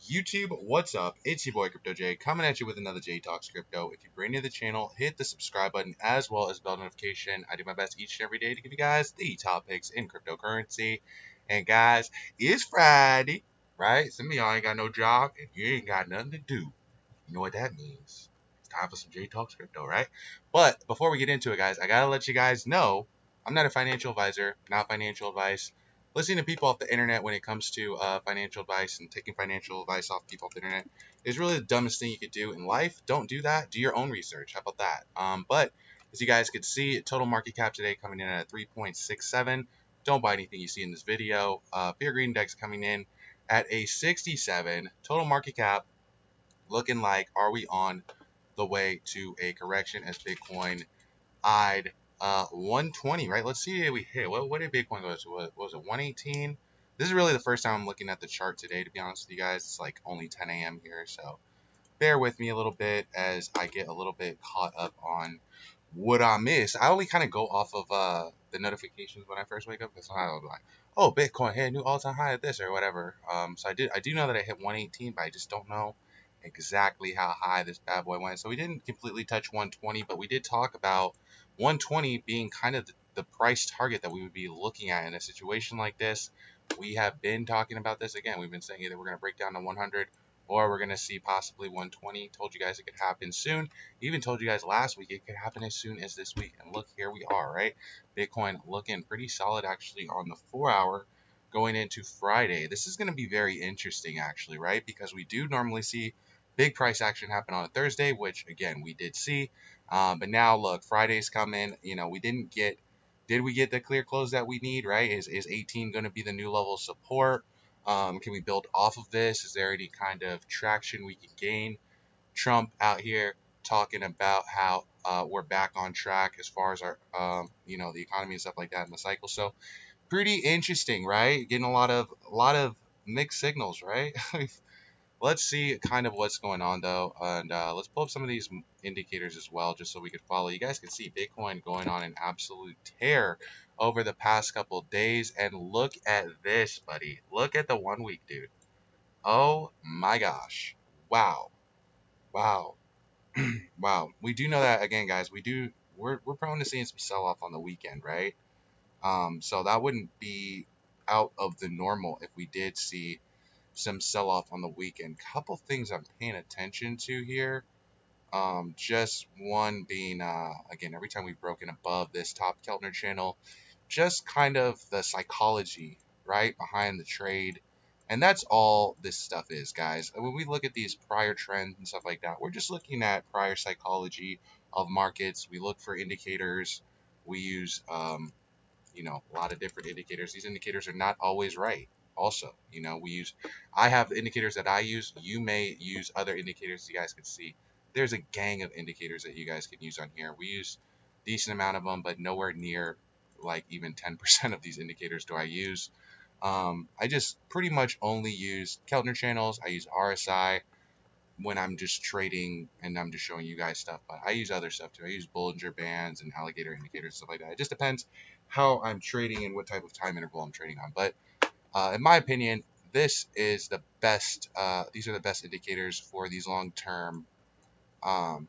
YouTube, what's up? It's your boy Crypto J coming at you with another J Talks Crypto. If you're brand new to the channel, hit the subscribe button as well as bell notification. I do my best each and every day to give you guys the top picks in cryptocurrency. And guys, it's Friday, right? Some of y'all ain't got no job and you ain't got nothing to do. You know what that means? It's time for some J Talks Crypto, right? But before we get into it, guys, I gotta let you guys know I'm not a financial advisor, not financial advice. Listening to people off the internet when it comes to financial advice and taking financial advice off people off the internet is really the dumbest thing you could do in life. Don't do that. Do your own research. How about that? But as you guys can see, total market cap today coming in at 3.67. Don't buy anything you see in this video. Fear Green Index coming in at a 67. Total market cap looking like, are we on the way to a correction as Bitcoin eyed 120, right? Let's see if we hit. What did Bitcoin go to? What was it, 118? This is really the first time I'm looking at the chart today, to be honest with you guys. It's like only 10 a.m. here, so bear with me a little bit as I get a little bit caught up on what I miss. I only kind of go off of the notifications when I first wake up, because I was like, oh, Bitcoin hit a new all-time high at this or whatever. So I do know that I hit 118, but I just don't know exactly how high this bad boy went. So we didn't completely touch 120, but we did talk about 120 being kind of the price target that we would be looking at in a situation like this. We have been talking about this again. We've been saying either we're going to break down to 100 or we're going to see possibly 120. Told you guys it could happen soon. Even told you guys last week it could happen as soon as this week. And look, here we are, right? Bitcoin looking pretty solid actually on the 4-hour going into Friday. This is going to be very interesting actually, right? Because we do normally see big price action happen on a Thursday, which again we did see. But now look, Friday's coming. You know, we didn't get. Did we get the clear close that we need? Right? Is 18 going to be the new level of support? Can we build off of this? Is there any kind of traction we can gain? Trump out here talking about how we're back on track as far as our, the economy and stuff like that in the cycle. So pretty interesting, right? Getting a lot of mixed signals, right? Let's see kind of what's going on though, and let's pull up some of these indicators as well, just so we could follow. You guys can see Bitcoin going on an absolute tear over the past couple of days, and look at this, buddy. Look at the 1 week, dude. Oh my gosh! Wow, wow, wow. We do know that again, guys. We're prone to seeing some sell off on the weekend, right? So that wouldn't be out of the normal if we did see some sell off on the weekend. Couple things I'm paying attention to here. Just one being, again, every time we've broken above this top Keltner channel, just kind of the psychology, right, behind the trade. And that's all this stuff is, guys. When we look at these prior trends and stuff like that, we're just looking at prior psychology of markets. We look for indicators. We use, a lot of different indicators. These indicators are not always right. Also, I have indicators that I use. You may use other indicators you guys can see. There's a gang of indicators that you guys can use on here. We use decent amount of them, but nowhere near like even 10% of these indicators do I use. I just pretty much only use Keltner channels. I use RSI when I'm just trading and I'm just showing you guys stuff. But I use other stuff too. I use Bollinger Bands and alligator indicators, stuff like that. It just depends how I'm trading and what type of time interval I'm trading on. But in my opinion, this is the best. These are the best indicators um,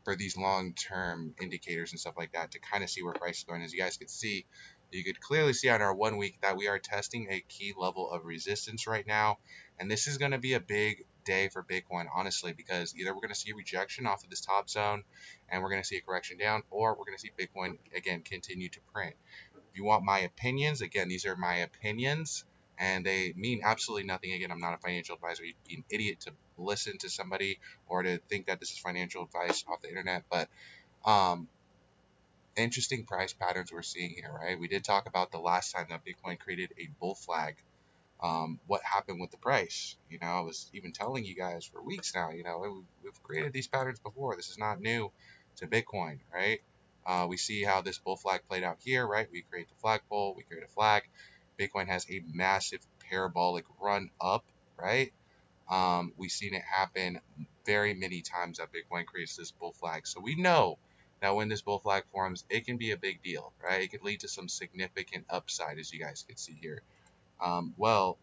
for these long-term indicators and stuff like that to kind of see where price is going. As you guys could see, you could clearly see on our 1 week that we are testing a key level of resistance right now, and this is going to be a big day for Bitcoin, honestly, because either we're going to see rejection off of this top zone and we're going to see a correction down, or we're going to see Bitcoin again continue to print. If you want my opinions, again, these are my opinions, and they mean absolutely nothing. Again, I'm not a financial advisor. You'd be an idiot to listen to somebody or to think that this is financial advice off the internet. But um, interesting price patterns we're seeing here, right? We did talk about the last time that Bitcoin created a bull flag. What happened with the price? I was even telling you guys for weeks now. We've created these patterns before. This is not new to Bitcoin, right? We see how this bull flag played out here, right? We create the flagpole, we create a flag. Bitcoin has a massive parabolic run up, right? We've seen it happen very many times that Bitcoin creates this bull flag. So we know that when this bull flag forms, it can be a big deal, right? It could lead to some significant upside, as you guys can see here. Well,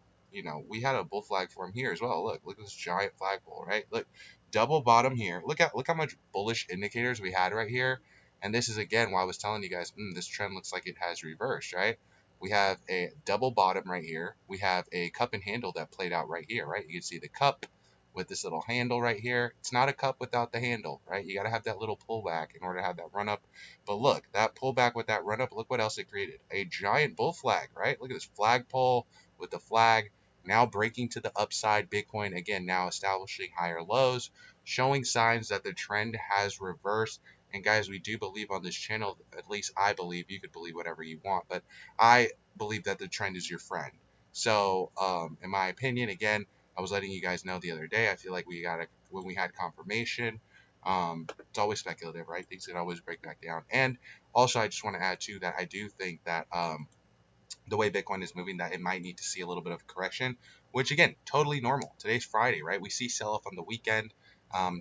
we had a bull flag form here as well. Look at this giant flagpole, right? Look, double bottom here. Look how much bullish indicators we had right here. And this is again why I was telling you guys, this trend looks like it has reversed, right? We have a double bottom right here. We have a cup and handle that played out right here, right? You can see the cup with this little handle right here. It's not a cup without the handle, right? You got to have that little pullback in order to have that run up. But look, that pullback with that run up, look what else it created. A giant bull flag, right? Look at this flagpole with the flag now breaking to the upside. Bitcoin again now establishing higher lows, showing signs that the trend has reversed. And guys, we do believe on this channel, at least I believe, you could believe whatever you want, but I believe that the trend is your friend. So, in my opinion, again, I was letting you guys know the other day. I feel like when we had confirmation. It's always speculative, right? Things can always break back down. And also, I just want to add too that I do think that the way Bitcoin is moving, that it might need to see a little bit of correction, which again, totally normal. Today's Friday, right? We see sell off on the weekend.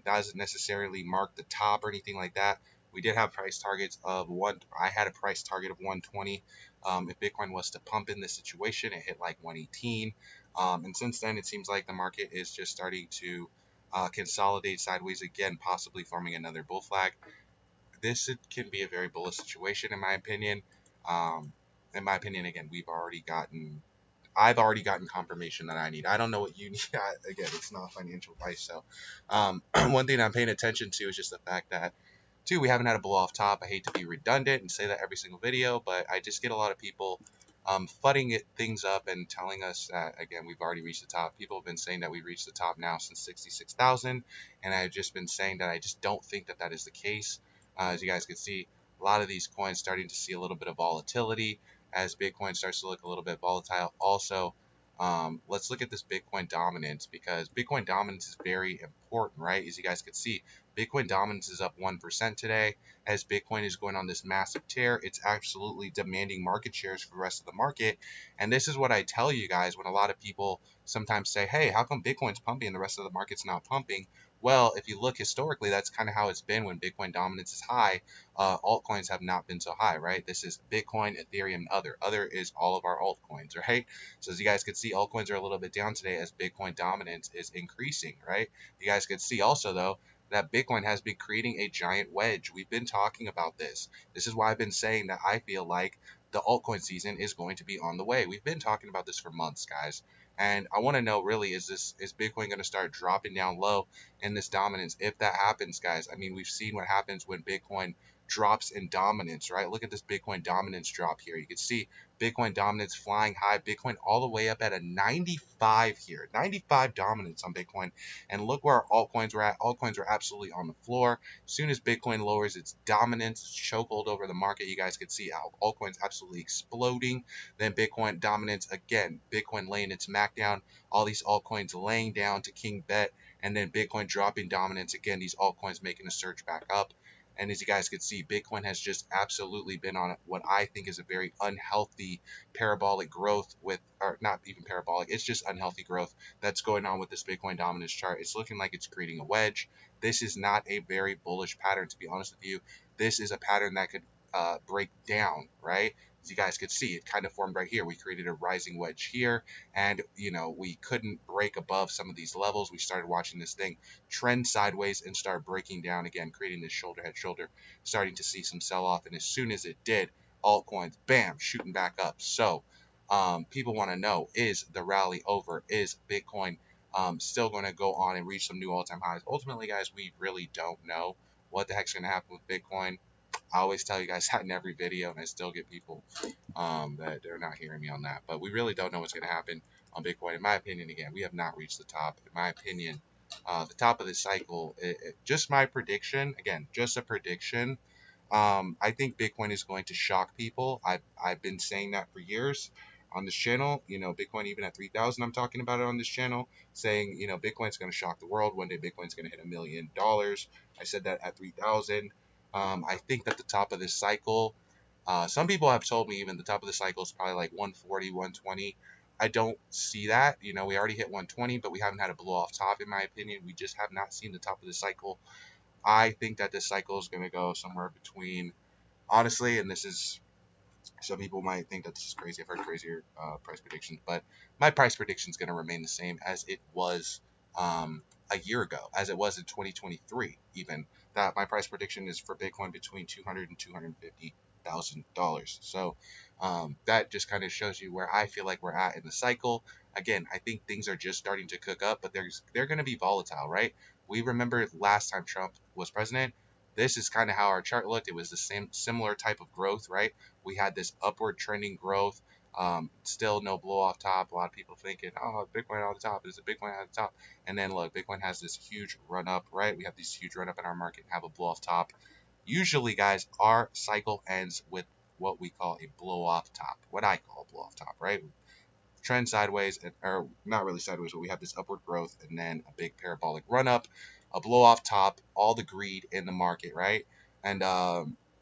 Doesn't necessarily mark the top or anything like that. We did have price targets of one. I had a price target of 120. If Bitcoin was to pump in this situation, it hit like 118. And since then, it seems like the market is just starting to consolidate sideways again, possibly forming another bull flag. This can be a very bullish situation, in my opinion. Um, in my opinion, again, I've already gotten confirmation that I need. I don't know what you need. Again, it's not financial advice. So, one thing I'm paying attention to is just the fact that, two, we haven't had a blow off top. I hate to be redundant and say that every single video, but I just get a lot of people fudding things up and telling us that, again, we've already reached the top. People have been saying that we reached the top now since 66,000, and I've just been saying that I just don't think that that is the case. As you guys can see, a lot of these coins starting to see a little bit of volatility as Bitcoin starts to look a little bit volatile. Also, let's look at this Bitcoin dominance, because Bitcoin dominance is very important, right? As you guys can see, Bitcoin dominance is up 1% today. As Bitcoin is going on this massive tear, it's absolutely demanding market shares for the rest of the market. And this is what I tell you guys when a lot of people sometimes say, hey, how come Bitcoin's pumping and the rest of the market's not pumping? Well, if you look historically, that's kind of how it's been when Bitcoin dominance is high. Altcoins have not been so high, right? This is Bitcoin, Ethereum, and other. Other is all of our altcoins, right? So as you guys can see, altcoins are a little bit down today as Bitcoin dominance is increasing, right? You guys can see also, though, that Bitcoin has been creating a giant wedge. We've been talking about this. This is why I've been saying that I feel like the altcoin season is going to be on the way. We've been talking about this for months, guys. And I want to know, really, is Bitcoin going to start dropping down low in this dominance? If that happens, guys, I mean, we've seen what happens when Bitcoin drops in dominance, right? Look at this Bitcoin dominance drop here. You can see Bitcoin dominance flying high, Bitcoin all the way up at a 95 here, 95 dominance on Bitcoin. And look where our altcoins were at. Altcoins were absolutely on the floor. As soon as Bitcoin lowers its dominance, chokehold over the market, you guys can see altcoins absolutely exploding. Then Bitcoin dominance again, Bitcoin laying its MAC down, all these altcoins laying down to King Bet, and then Bitcoin dropping dominance again, these altcoins making a surge back up. And as you guys can see, Bitcoin has just absolutely been on what I think is a very unhealthy parabolic growth or not even parabolic, it's just unhealthy growth that's going on with this Bitcoin dominance chart. It's looking like it's creating a wedge. This is not a very bullish pattern, to be honest with you. This is a pattern that could break down, right? As you guys could see, it kind of formed right here. We created a rising wedge here, and we couldn't break above some of these levels. We started watching this thing trend sideways and start breaking down again, creating this shoulder head shoulder, starting to see some sell off. And as soon as it did, altcoins, bam, shooting back up. So people want to know, is the rally over? Is Bitcoin still going to go on and reach some new all-time highs? Ultimately, guys, we really don't know what the heck's going to happen with Bitcoin. I always tell you guys that in every video, and I still get people that they're not hearing me on that. But we really don't know what's going to happen on Bitcoin. In my opinion, again, we have not reached the top. In my opinion, the top of this cycle, just my prediction, again, just a prediction. I think Bitcoin is going to shock people. I've been saying that for years on this channel. Bitcoin even at 3,000, I'm talking about it on this channel, saying Bitcoin's going to shock the world. One day Bitcoin's going to hit $1 million. I said that at 3,000. I think that the top of this cycle, some people have told me even the top of the cycle is probably like 140, 120. I don't see that. We already hit 120, but we haven't had a blow off top, in my opinion. We just have not seen the top of the cycle. I think that this cycle is going to go somewhere between, honestly, and this is Some people might think that this is crazy. I've heard crazier price predictions, but my price prediction is going to remain the same as it was a year ago, as it was in 2023. Even that, my price prediction is for Bitcoin between $200 and $250,000. So that just kind of shows you where I feel like we're at in the cycle. Again, I think things are just starting to cook up, but they're going to be volatile, right? We remember last time Trump was president. This is kind of how our chart looked. It was the same similar type of growth, right? We had this upward trending growth. Still no blow off top. A lot of people thinking, oh, Bitcoin on the top. Is it Bitcoin at the top? And then look, Bitcoin has this huge run up, right? We have this huge run up in our market and have a blow off top. Usually, guys, our cycle ends with what we call a blow off top. What I call a blow off top, right? Trend sideways, or not really sideways, but we have this upward growth and then a big parabolic run up, a blow off top, all the greed in the market, right? And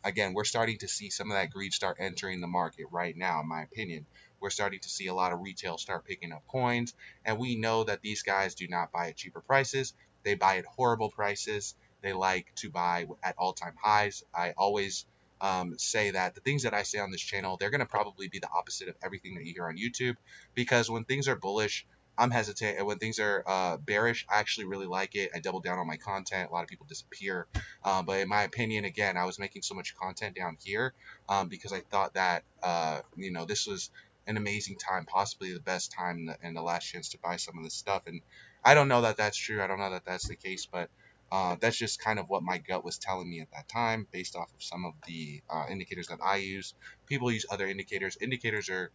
again, we're starting to see some of that greed start entering the market right now, in my opinion. We're starting to see a lot of retail start picking up coins, and we know that these guys do not buy at cheaper prices. They buy at horrible prices. They like to buy at all-time highs. I always say that the things that I say on this channel, they're going to probably be the opposite of everything that you hear on YouTube, because when things are bullish, I'm hesitant, and when things are bearish, I actually really like it. I double down on my content. A lot of people disappear, but in my opinion, again, I was making so much content down here because I thought that this was an amazing time, possibly the best time and the last chance to buy some of this stuff. And I don't know that that's true. I don't know that that's the case, but that's just kind of what my gut was telling me at that time, based off of some of the indicators that I use. People use other indicators. Indicators are,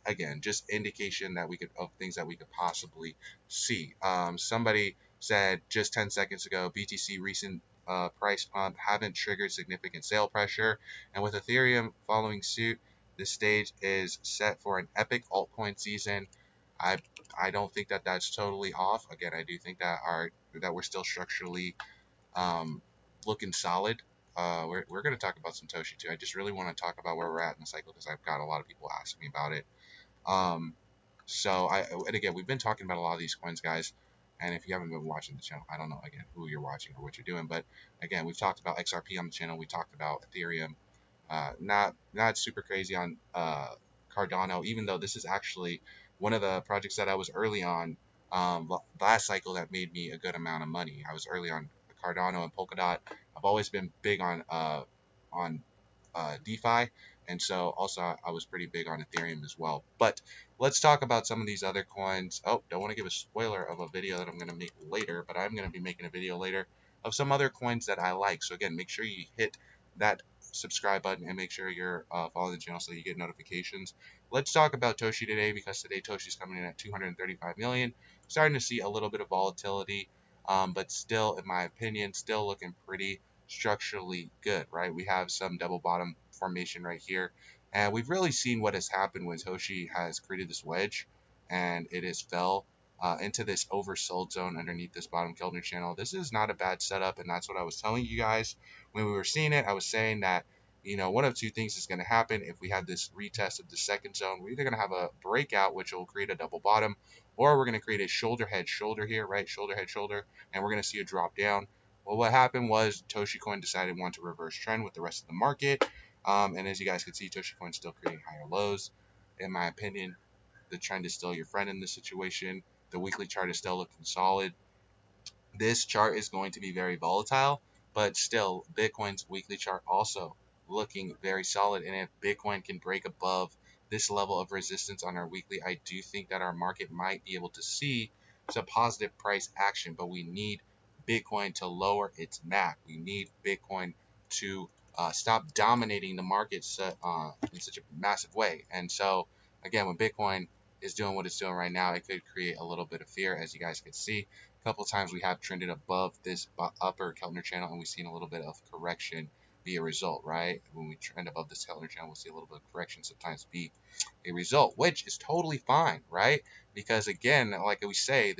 again, just indication that we could of things that we could possibly see. Somebody said just 10 seconds ago, BTC recent price pump haven't triggered significant sale pressure, and with Ethereum following suit, the stage is set for an epic altcoin season. I I don't think that that's totally off. Again, I do think that we're still structurally um, looking solid. We're going to talk about some Toshi too. I just really want to talk about where we're at in the cycle because I've got a lot of people asking me about it. Um, and again, we've been talking about a lot of these coins, guys. And if you haven't been watching the channel, I don't know again who you're watching or what you're doing, but again, we've talked about XRP on the channel. We talked about Ethereum. Not super crazy on Cardano, even though this is actually one of the projects that I was early on last cycle that made me a good amount of money. I was early on Cardano and Polkadot. I've always been big on DeFi, and so also I was pretty big on Ethereum as well. But let's talk about some of these other coins. Oh, don't want to give a spoiler of a video that I'm going to make later, but I'm going to be making a video later of some other coins that I like. So again, make sure you hit that subscribe button and make sure you're following the channel so you get notifications. Let's talk about Toshi today, because today Toshi's coming in at 235 million. Starting to see a little bit of volatility, but still, in my opinion, still looking pretty structurally good, right? We have some double bottom formation right here, and we've really seen what has happened when Toshi has created this wedge and it has fell into this oversold zone underneath this bottom Keltner channel. This is not a bad setup, and that's what I was telling you guys when we were seeing it. I was saying that, one of two things is going to happen if we have this retest of the second zone. We're either going to have a breakout, which will create a double bottom, or we're going to create a shoulder head shoulder here, right? Shoulder head shoulder, and we're going to see a drop down. Well, what happened was Toshi Coin decided want to reverse trend with the rest of the market. And as you guys can see, Toshi Coin still creating higher lows. In my opinion, the trend is still your friend in this situation. The weekly chart is still looking solid. This chart is going to be very volatile, but still, Bitcoin's weekly chart also looking very solid. And if Bitcoin can break above this level of resistance on our weekly, I do think that our market might be able to see some positive price action. But we need Bitcoin to lower its MAC. We need Bitcoin to stop dominating the market in such a massive way. And so, again, when Bitcoin is doing what it's doing right now, it could create a little bit of fear, as you guys can see. A couple of times we have trended above this upper Keltner channel, and we've seen a little bit of correction be a result, right? When we trend above this Keltner channel, we'll see a little bit of correction sometimes be a result, which is totally fine, right? Because again, like we say,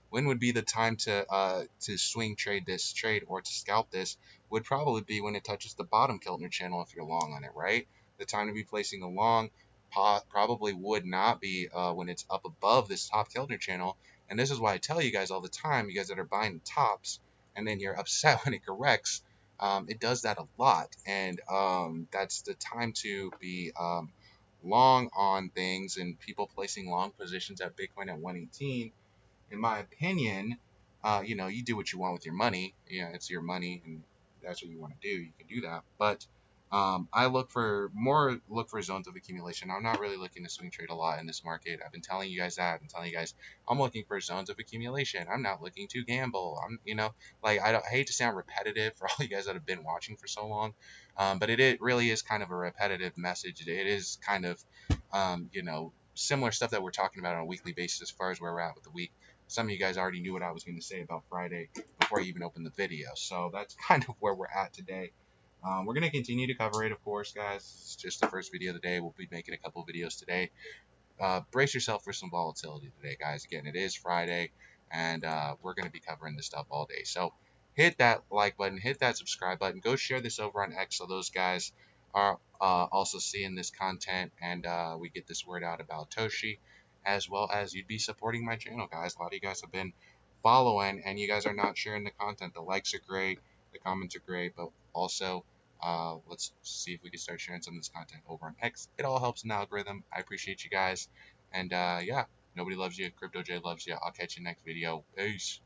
when would be the time to swing trade this trade or to scalp this would probably be when it touches the bottom Keltner channel if you're long on it, right? The time to be placing a long probably would not be when it's up above this top Keltner channel. And this is why I tell you guys all the time, you guys that are buying the tops and then you're upset when it corrects, it does that a lot, and that's the time to be long on things, and people placing long positions at Bitcoin at 118. In my opinion, you do what you want with your money. It's your money, and that's what you want to do. You can do that. But I look for zones of accumulation. I'm not really looking to swing trade a lot in this market. I've been telling you guys that. I've been telling you guys I'm looking for zones of accumulation. I'm not looking to gamble. I hate to sound repetitive for all you guys that have been watching for so long, but it really is kind of a repetitive message. It is kind of, similar stuff that we're talking about on a weekly basis as far as where we're at with the week. Some of you guys already knew what I was going to say about Friday before I even opened the video. So that's kind of where we're at today. We're going to continue to cover it, of course, guys. It's just the first video of the day. We'll be making a couple of videos today. Brace yourself for some volatility today, guys. Again, it is Friday, and we're going to be covering this stuff all day. So hit that like button, hit that subscribe button. Go share this over on X so those guys are also seeing this content, and we get this word out about Toshi, as well as you'd be supporting my channel, guys. A lot of you guys have been following, and you guys are not sharing the content. The likes are great, the comments are great, but also let's see if we can start sharing some of this content over on X. It all helps in the algorithm. I appreciate you guys. And yeah, nobody loves you. Crypto J loves you. I'll catch you next video. Peace.